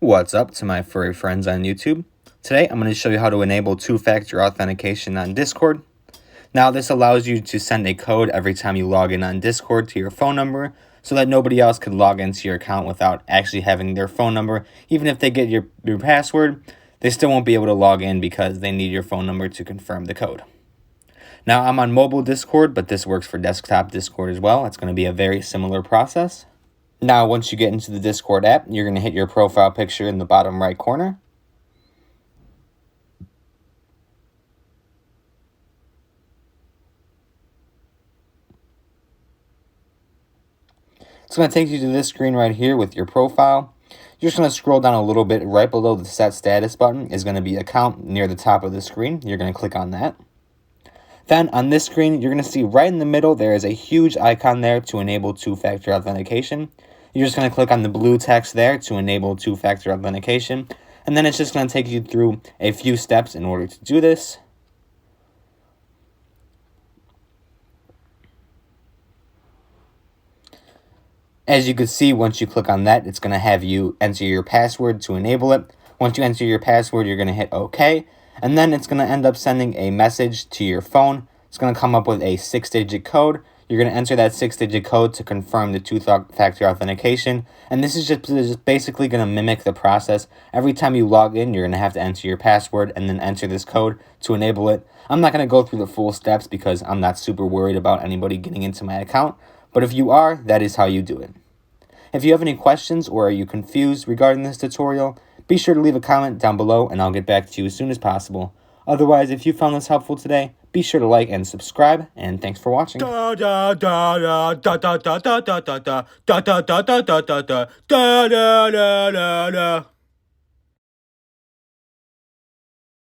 What's up to my furry friends on YouTube? Today I'm going to show you how to enable two-factor authentication on Discord. Now this allows you to send a code every time you log in on Discord to your phone number so that nobody else could log into your account without actually having their phone number. Even if they get your password, they still won't be able to log in because they need your phone number to confirm the code. Now I'm on mobile Discord, but this works for desktop Discord as well. It's going to be a very similar process. Now, once you get into the Discord app, you're going to hit your profile picture in the bottom right corner. It's going to take you to this screen right here with your profile. You're just going to scroll down a little bit. Right below the Set Status button is going to be Account near the top of the screen. You're going to click on that. Then on this screen, you're going to see right in the middle, there is a huge icon there to enable two-factor authentication. You're just going to click on the blue text there to enable two-factor authentication. And then it's just going to take you through a few steps in order to do this. As you can see, once you click on that, it's going to have you enter your password to enable it. Once you enter your password, you're going to hit OK. And then it's going to end up sending a message to your phone. It's going to come up with a 6-digit code. You're going to enter that 6-digit code to confirm the two-factor authentication. And this is just basically going to mimic the process. Every time you log in, you're going to have to enter your password and then enter this code to enable it. I'm not going to go through the full steps because I'm not super worried about anybody getting into my account. But if you are, that is how you do it. If you have any questions or are you confused regarding this tutorial, be sure to leave a comment down below and I'll get back to you as soon as possible. Otherwise, if you found this helpful today, be sure to like and subscribe, and thanks for watching.